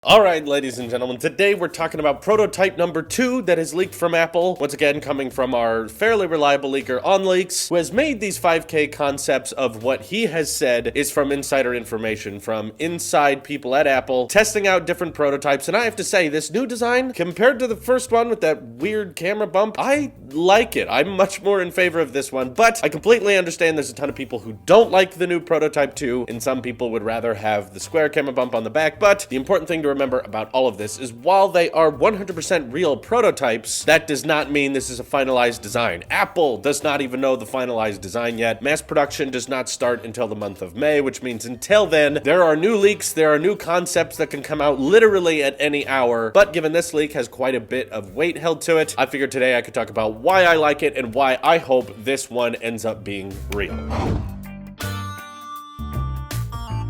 Alright, ladies and gentlemen, today we're talking about prototype number 2 that is leaked from Apple. Once again, coming from our fairly reliable leaker OnLeaks, who has made these 5K concepts of what he has said is from insider information, from inside people at Apple, testing out different prototypes. And I have to say, this new design, compared to the first one with that weird camera bump, I like it. I'm much more in favor of this one, but I completely understand there's a ton of people who don't like the new prototype 2, and some people would rather have the square camera bump on the back. But the important thing to remember about all of this is while they are 100% real prototypes, that does not mean this is a finalized design. Apple does not even know the finalized design yet. Mass production does not start until the month of May, which means until then, there are new leaks, there are new concepts that can come out literally at any hour. But given this leak has quite a bit of weight held to it, I figured today I could talk about why I like it and why I hope this one ends up being real.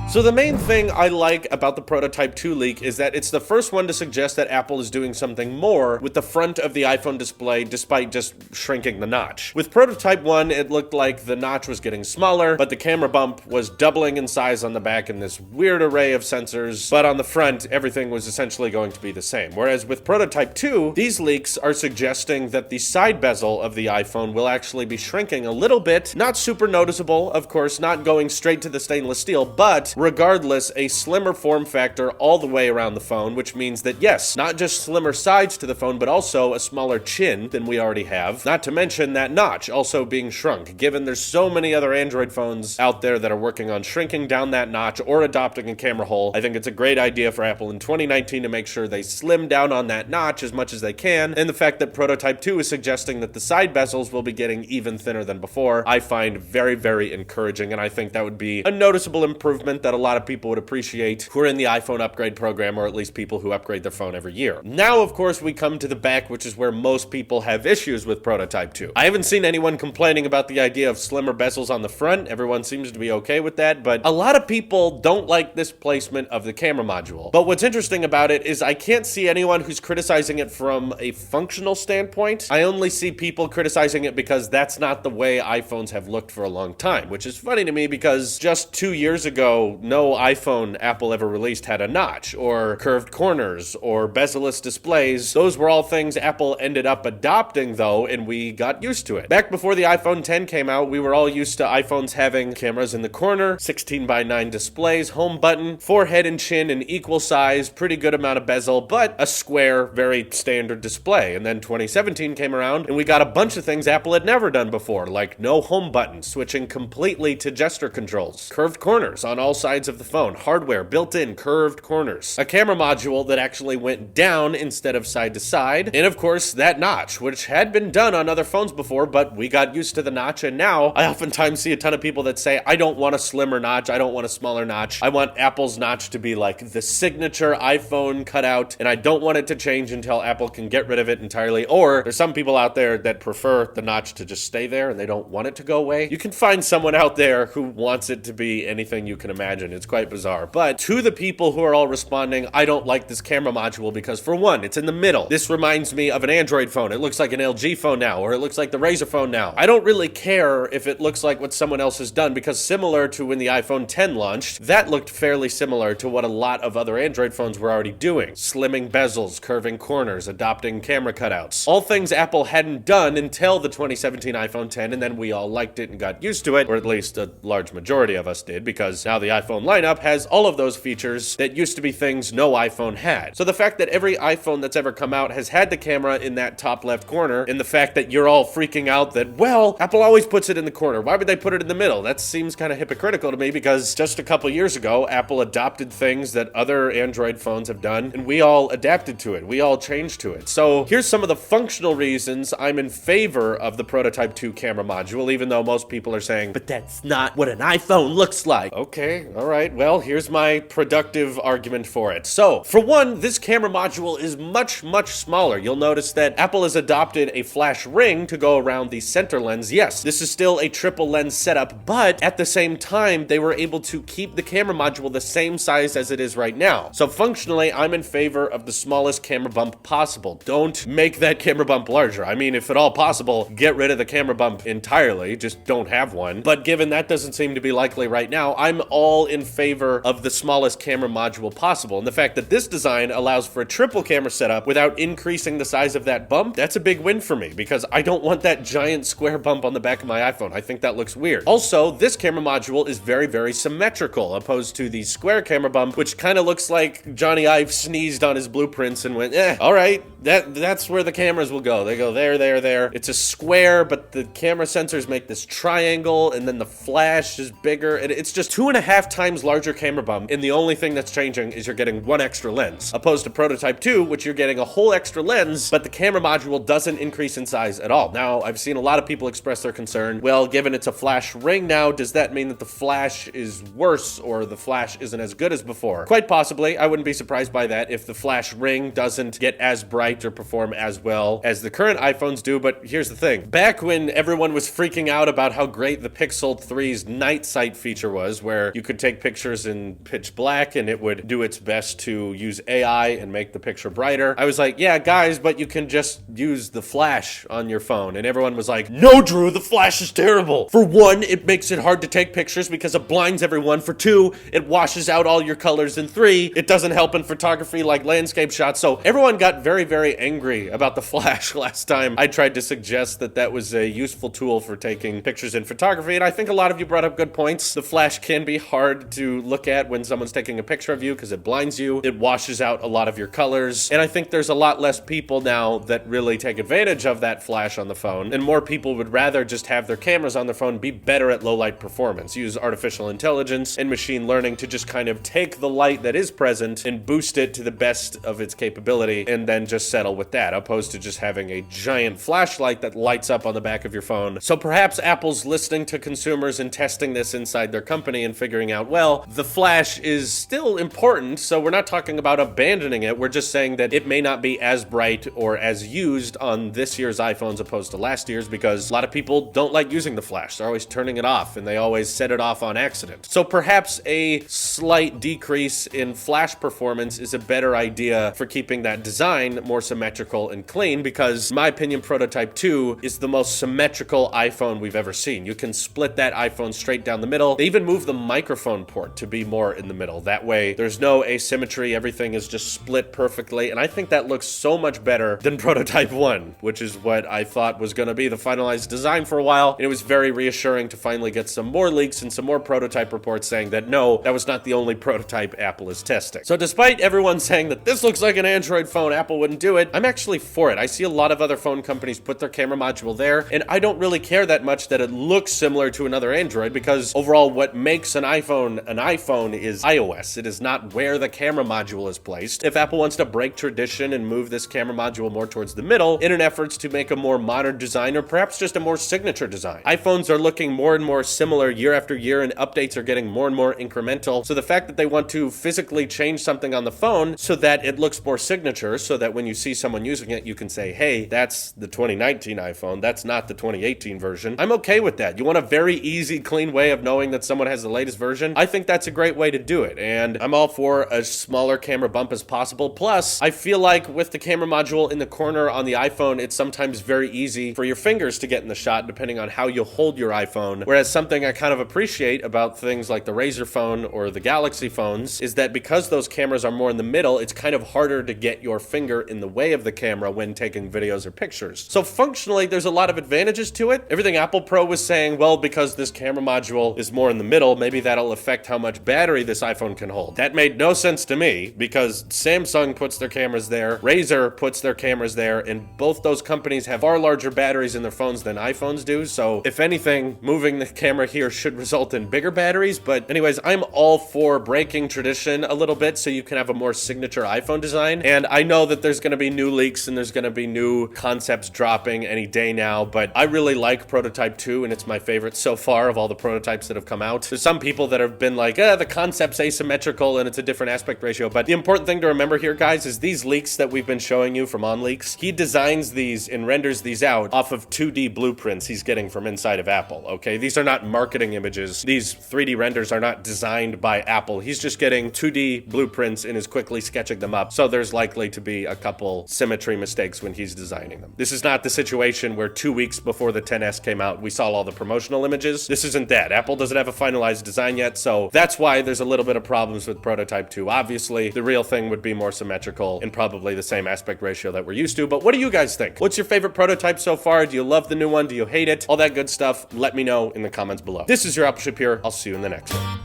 So the main thing I like about the Prototype 2 leak is that it's the first one to suggest that Apple is doing something more with the front of the iPhone display despite just shrinking the notch. With Prototype 1, it looked like the notch was getting smaller, but the camera bump was doubling in size on the back in this weird array of sensors, but on the front, everything was essentially going to be the same. Whereas with Prototype 2, these leaks are suggesting that the side bezel of the iPhone will actually be shrinking a little bit, not super noticeable, of course, not going straight to the stainless steel, but regardless, a slimmer form factor all the way around the phone, which means that yes, not just slimmer sides to the phone, but also a smaller chin than we already have. Not to mention that notch also being shrunk, given there's so many other Android phones out there that are working on shrinking down that notch or adopting a camera hole. I think it's a great idea for Apple in 2019 to make sure they slim down on that notch as much as they can, and the fact that Prototype 2 is suggesting that the side bezels will be getting even thinner than before, I find very, very encouraging, and I think that would be a noticeable improvement that a lot of people would appreciate who are in the iPhone upgrade program, or at least people who upgrade their phone every year. Now, of course, we come to the back, which is where most people have issues with Prototype 2. I haven't seen anyone complaining about the idea of slimmer bezels on the front. Everyone seems to be okay with that, but a lot of people don't like this placement of the camera module. But what's interesting about it is I can't see anyone who's criticizing it from a functional standpoint. I only see people criticizing it because that's not the way iPhones have looked for a long time, which is funny to me because just 2 years ago, no iPhone Apple ever released had a notch, or curved corners, or bezel-less displays. Those were all things Apple ended up adopting, though, and we got used to it. Back before the iPhone X came out, we were all used to iPhones having cameras in the corner, 16:9 displays, home button, forehead and chin in equal size, pretty good amount of bezel, but a square, very standard display. And then 2017 came around, and we got a bunch of things Apple had never done before, like no home button, switching completely to gesture controls, curved corners on all sides of the phone, hardware, built-in curved corners, a camera module that actually went down instead of side to side, and of course that notch, which had been done on other phones before, but we got used to the notch, and now I oftentimes see a ton of people that say, I don't want a slimmer notch, I don't want a smaller notch, I want Apple's notch to be like the signature iPhone cutout, and I don't want it to change until Apple can get rid of it entirely. Or there's some people out there that prefer the notch to just stay there and they don't want it to go away. You can find someone out there who wants it to be anything you can imagine. It's quite bizarre. But to the people who are all responding, I don't like this camera module because, for one, it's in the middle. This reminds me of an Android phone. It looks like an LG phone now, or it looks like the Razer phone now. I don't really care if it looks like what someone else has done, because similar to when the iPhone X launched, that looked fairly similar to what a lot of other Android phones were already doing. Slimming bezels, curving corners, adopting camera cutouts. All things Apple hadn't done until the 2017 iPhone X, and then we all liked it and got used to it, or at least a large majority of us did, because now the iPhone lineup has all of those features that used to be things no iPhone had. So the fact that every iPhone that's ever come out has had the camera in that top left corner, and the fact that you're all freaking out that, well, Apple always puts it in the corner. Why would they put it in the middle? That seems kind of hypocritical to me, because just a couple years ago, Apple adopted things that other Android phones have done, and we all adapted to it. We all changed to it. So here's some of the functional reasons I'm in favor of the Prototype 2 camera module, even though most people are saying, but that's not what an iPhone looks like. Okay, all right, well, here's my productive argument for it. So, for one, this camera module is much, much smaller. You'll notice that Apple has adopted a flash ring to go around the center lens. Yes, this is still a triple lens setup, but at the same time, they were able to keep the camera module the same size as it is right now. So functionally, I'm in favor of the smallest camera bump possible. Don't make that camera bump larger. I mean, if at all possible, get rid of the camera bump entirely. Just don't have one. But given that doesn't seem to be likely right now, I'm all all in favor of the smallest camera module possible. And the fact that this design allows for a triple camera setup without increasing the size of that bump, that's a big win for me, because I don't want that giant square bump on the back of my iPhone. I think that looks weird. Also, this camera module is very, very symmetrical, opposed to the square camera bump, which kind of looks like Johnny Ive sneezed on his blueprints and went, all right, that's where the cameras will go. They go there, there, there. It's a square, but the camera sensors make this triangle, and then the flash is bigger, and it's just 2.5 times larger camera bump, and the only thing that's changing is you're getting one extra lens, opposed to Prototype 2, which you're getting a whole extra lens, but the camera module doesn't increase in size at all. Now, I've seen a lot of people express their concern, well, given it's a flash ring now, does that mean that the flash is worse, or the flash isn't as good as before? Quite possibly. I wouldn't be surprised by that if the flash ring doesn't get as bright or perform as well as the current iPhones do, but here's the thing. Back when everyone was freaking out about how great the Pixel 3's night sight feature was, where you could take pictures in pitch black and it would do its best to use AI and make the picture brighter, I was like, yeah, guys, but you can just use the flash on your phone. And everyone was like, no, Drew, the flash is terrible. For one, it makes it hard to take pictures because it blinds everyone. For two, it washes out all your colors. And three, it doesn't help in photography like landscape shots. So everyone got very, very angry about the flash last time I tried to suggest that that was a useful tool for taking pictures in photography. And I think a lot of you brought up good points. The flash can be hard to look at when someone's taking a picture of you because it blinds you. It washes out a lot of your colors. And I think there's a lot less people now that really take advantage of that flash on the phone. And more people would rather just have their cameras on their phone be better at low light performance. Use artificial intelligence and machine learning to just kind of take the light that is present and boost it to the best of its capability and then just settle with that, opposed to just having a giant flashlight that lights up on the back of your phone. So perhaps Apple's listening to consumers and testing this inside their company and figuring out, well, the flash is still important, so we're not talking about abandoning it. We're just saying that it may not be as bright or as used on this year's iPhones opposed to last year's, because a lot of people don't like using the flash. They're always turning it off, and they always set it off on accident. So perhaps a slight decrease in flash performance is a better idea for keeping that design more symmetrical and clean, because in my opinion, Prototype 2 is the most symmetrical iPhone we've ever seen. You can split that iPhone straight down the middle. They even moved the microphone port to be more in the middle. That way, there's no asymmetry. Everything is just split perfectly, and I think that looks so much better than Prototype 1, which is what I thought was going to be the finalized design for a while, and it was very reassuring to finally get some more leaks and some more prototype reports saying that no, that was not the only prototype Apple is testing. So despite everyone saying that this looks like an Android phone, Apple wouldn't do it, I'm actually for it. I see a lot of other phone companies put their camera module there, and I don't really care that much that it looks similar to another Android, because overall what makes an iPhone is iOS. It is not where the camera module is placed. If Apple wants to break tradition and move this camera module more towards the middle in an effort to make a more modern design, or perhaps just a more signature design. iPhones are looking more and more similar year after year, and updates are getting more and more incremental. So the fact that they want to physically change something on the phone so that it looks more signature, so that when you see someone using it, you can say, hey, that's the 2019 iPhone, that's not the 2018 version. I'm okay with that. You want a very easy, clean way of knowing that someone has the latest version? I think that's a great way to do it, and I'm all for a smaller camera bump as possible. Plus, I feel like with the camera module in the corner on the iPhone, it's sometimes very easy for your fingers to get in the shot depending on how you hold your iPhone. Whereas something I kind of appreciate about things like the Razr phone or the Galaxy phones is that because those cameras are more in the middle, it's kind of harder to get your finger in the way of the camera when taking videos or pictures. So functionally, there's a lot of advantages to it. Everything Apple Pro was saying, well, because this camera module is more in the middle, maybe that'll affect how much battery this iPhone can hold. That made no sense to me, because Samsung puts their cameras there, Razr puts their cameras there, and both those companies have far larger batteries in their phones than iPhones do. So if anything, moving the camera here should result in bigger batteries. But anyways, I'm all for breaking tradition a little bit so you can have a more signature iPhone design. And I know that there's going to be new leaks and there's going to be new concepts dropping any day now, but I really like Prototype 2, and it's my favorite so far of all the prototypes that have come out. There's some people that have been like, the concept's asymmetrical and it's a different aspect ratio. But the important thing to remember here, guys, is these leaks that we've been showing you from OnLeaks, he designs these and renders these out off of 2D blueprints he's getting from inside of Apple, okay? These are not marketing images. These 3D renders are not designed by Apple. He's just getting 2D blueprints and is quickly sketching them up. So there's likely to be a couple symmetry mistakes when he's designing them. This is not the situation where 2 weeks before the XS came out, we saw all the promotional images. This isn't that. Apple doesn't have a finalized design yet. yet, so that's why there's a little bit of problems with Prototype 2. Obviously, the real thing would be more symmetrical and probably the same aspect ratio that we're used to, but what do you guys think? What's your favorite prototype so far? Do you love the new one? Do you hate it? All that good stuff, let me know in the comments below. This is your Apple Ship here. I'll see you in the next one.